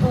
2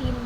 3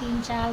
3-4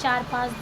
4-5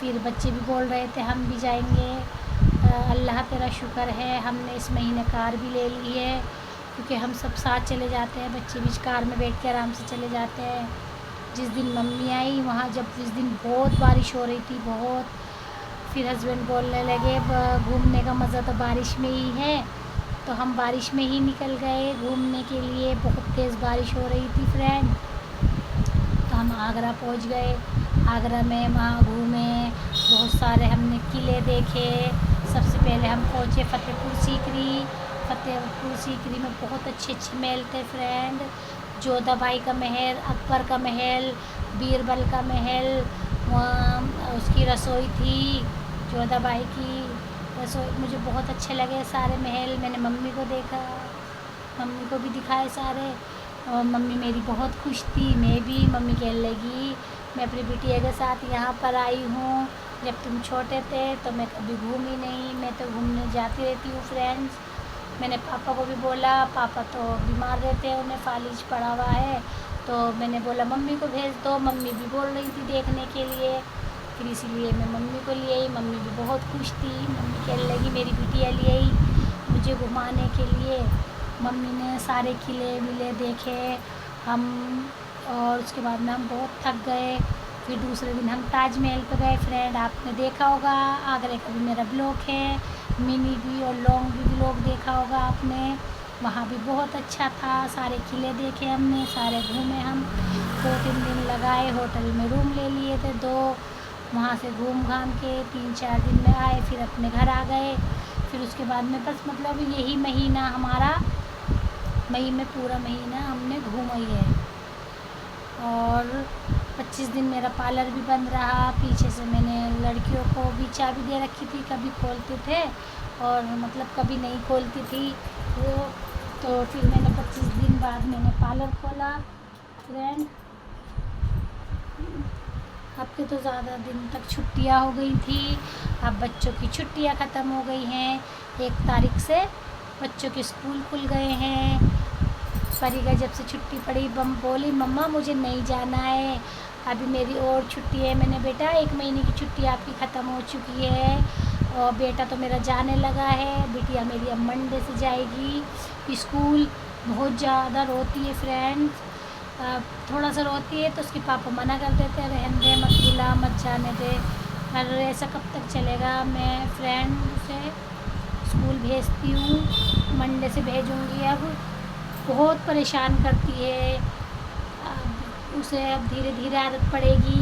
پھر بچے بھی بول رہے تھے ہم بھی جائیں گے. اللہ تیرا شکر ہے ہم نے اس مہینے کار بھی لے لی ہے, کیونکہ ہم سب ساتھ چلے جاتے ہیں, بچے بھی کار میں بیٹھ کے آرام سے چلے جاتے ہیں. جس دن ممی آئی وہاں جس دن بہت بارش ہو رہی تھی, بہت. پھر ہسبینڈ بولنے لگے گھومنے کا مزہ تو بارش میں ہی ہے, تو ہم بارش میں ہی نکل گئے گھومنے کے لیے. بہت تیز بارش ہو رہی تھی فرینڈ. تو ہم آگرہ پہنچ گئے. آگرہ میں وہاں گھومے, بہت سارے ہم نے قلعے دیکھے. سب سے پہلے ہم پہنچے فتح پور سیکری. فتح پور سیکری میں بہت اچھے اچھے محل تھے فرینڈ. جودھا بائی کا محل, اکبر کا محل, بیربل کا محل. وہاں اس کی رسوئی تھی, جودھا بائی کی رسوئی. مجھے بہت اچھے لگے سارے محل. میں نے ممی کو دیکھا, ممی کو بھی دکھائے سارے, اور ممی میری بہت خوش تھی. میں بھی, ممی کہنے لگی میں اپنی بیٹیا کے ساتھ یہاں پر آئی ہوں, جب تم چھوٹے تھے تو میں کبھی گھومی نہیں, میں تو گھومنے جاتی رہتی ہوں فرینڈس. میں نے پاپا کو بھی بولا, پاپا تو بیمار رہتے ہیں, انہیں فالج پڑا ہوا ہے, تو میں نے بولا ممی کو بھیج دو. ممی بھی بول رہی تھی دیکھنے کے لیے, پھر اسی لیے میں ممی کو لے آئی. ممی بھی بہت خوش تھی. ممی کہنے لگی میری بیٹیا لے آئی مجھے گھمانے کے لیے. ممی نے سارے قلعے ولے دیکھے ہم, اور اس کے بعد میں ہم بہت تھک گئے. پھر دوسرے دن ہم تاج محل پہ گئے فرینڈ. آپ نے دیکھا ہوگا آگرہ کا بھی میرا بلاگ ہے, منی بھی اور لانگ بھی بلاگ دیکھا ہوگا آپ نے. وہاں بھی بہت اچھا تھا, سارے قلعے دیکھے ہم نے, سارے گھومے ہم. 2-3 دن لگائے, ہوٹل میں روم لے لیے تھے 2. وہاں سے گھوم گھام کے 3-4 دن میں آئے, پھر اپنے گھر آ گئے. پھر اس کے بعد میں بس مطلب یہی مہینہ ہمارا, مئی میں پورا مہینہ ہم نے گھوما ہی ہے. اور 25 دن میرا پارلر بھی بند رہا. پیچھے سے میں نے لڑکیوں کو بھی چابی دے رکھی تھی, کبھی کھولتے تھے اور مطلب کبھی نہیں کھولتی تھی وہ. تو پھر میں نے 25 دن بعد میں نے پارلر کھولا فرینڈ. اب کے تو زیادہ دن تک چھٹیاں ہو گئی تھی. اب بچوں کی چھٹیاں ختم ہو گئی ہیں. 1 تاریخ سے بچوں کے اسکول کھل گئے ہیں. پری کا جب سے چھٹی پڑی بولی مما مجھے نہیں جانا ہے, ابھی میری اور چھٹی ہے. میں نے بیٹا 1 مہینے کی چھٹی آپ کی ختم ہو چکی ہے, اور بیٹا تو میرا جانے لگا ہے. بیٹیا میری اب منڈے سے جائے گی اسکول. بہت زیادہ روتی ہے فرینڈ, تھوڑا سا روتی ہے تو اس کے پاپا منع کر دیتے ہیں رہنے دے, مت بلا, مت جانے دے. اور ایسا کب تک چلے گا. میں فرینڈ اسے اسکول بھیجتی ہوں, منڈے سے بھیجوں گی. اب بہت پریشان کرتی ہے, اسے اب دھیرے دھیرے عادت پڑے گی,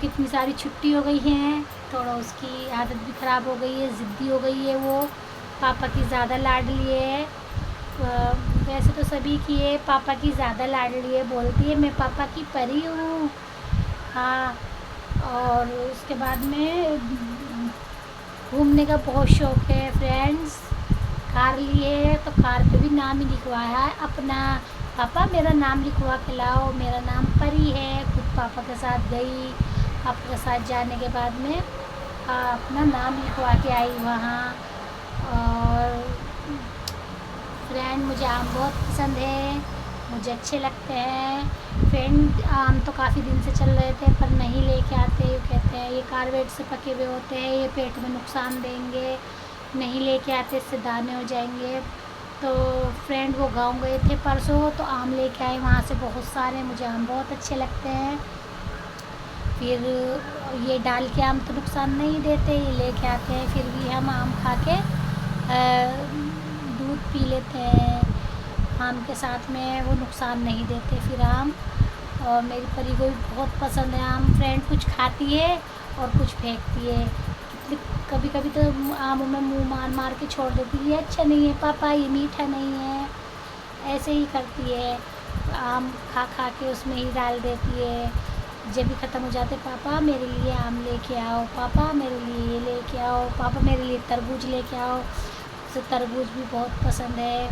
کتنی ساری چھٹی ہو گئی ہیں. تھوڑا اس کی عادت بھی خراب ہو گئی ہے, ضدی ہو گئی ہے وہ, پاپا کی زیادہ لاڈلی ہے. ویسے تو سبھی کی ہے, پاپا کی زیادہ لاڈلی ہے. بولتی ہے میں پاپا کی پری ہوں. ہاں, اور اس کے بعد میں گھومنے کا بہت شوق ہے فرینڈس. کار لی ہے تو کار پہ بھی نام ہی لکھوایا ہے اپنا, پاپا میرا نام لکھوا کے لاؤ, میرا نام پری ہے. خود پاپا کے ساتھ گئی, پاپا کے ساتھ جانے کے بعد میں اپنا نام لکھوا کے آئی وہاں. اور فرینڈ مجھے آم بہت پسند ہے, مجھے اچھے لگتے ہیں فرینڈ. آم تو کافی دن سے چل رہے تھے پر نہیں لے کے آتے, کہتے ہیں یہ کاربیٹ سے پکے ہوئے ہوتے ہیں, یہ پیٹ میں نقصان دیں گے, نہیں لے کے آتے, اس سے دانے ہو جائیں گے. تو فرینڈ وہ گاؤں گئے تھے پرسوں, تو آم لے کے آئے وہاں سے بہت سارے. مجھے آم بہت اچھے لگتے ہیں. پھر یہ ڈال کے آم تو نقصان نہیں دیتے, یہ لے کے آتے ہیں, پھر بھی ہم آم کھا کے دودھ پی لیتے ہیں آم کے ساتھ میں, وہ نقصان نہیں دیتے پھر آم. اور میری پری کو بھی بہت پسند ہے آم فرینڈ. کچھ کھاتی ہے اور کچھ پھینکتی ہے. کبھی کبھی تو آموں میں منہ مار مار کے چھوڑ دیتی ہے, یہ اچھا نہیں ہے پاپا, یہ میٹھا نہیں ہے, ایسے ہی کرتی ہے. آم کھا کھا کے اس میں ہی ڈال دیتی ہے. جب بھی ختم ہو جاتے, پاپا میرے لیے آم لے کے آؤ, پاپا میرے لیے یہ لے کے آؤ, پاپا میرے لیے تربوز لے کے آؤ. اسے تربوز بھی بہت پسند ہے.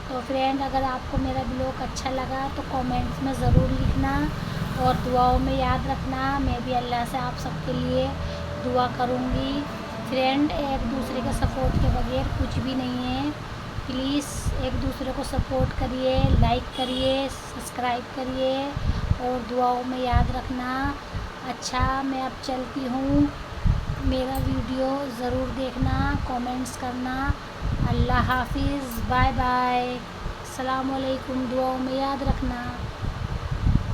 تو فرینڈ اگر آپ کو میرا بلاگ اچھا لگا تو کامنٹس میں ضرور لکھنا, اور دعاؤں میں یاد رکھنا. میں بھی اللہ سے آپ سب کے لیے دعا کروں گی فرینڈ. ایک دوسرے کے سپورٹ کے بغیر کچھ بھی نہیں ہے. پلیز ایک دوسرے کو سپورٹ کریے, لائک کریے, سبسکرائب کریے, اور دعاؤں میں یاد رکھنا. اچھا, میں اب چلتی ہوں. میرا ویڈیو ضرور دیکھنا، کومنٹس کرنا۔ اللہ حافظ، بائے بائے، السلام علیکم، دعاؤں میں یاد رکھنا۔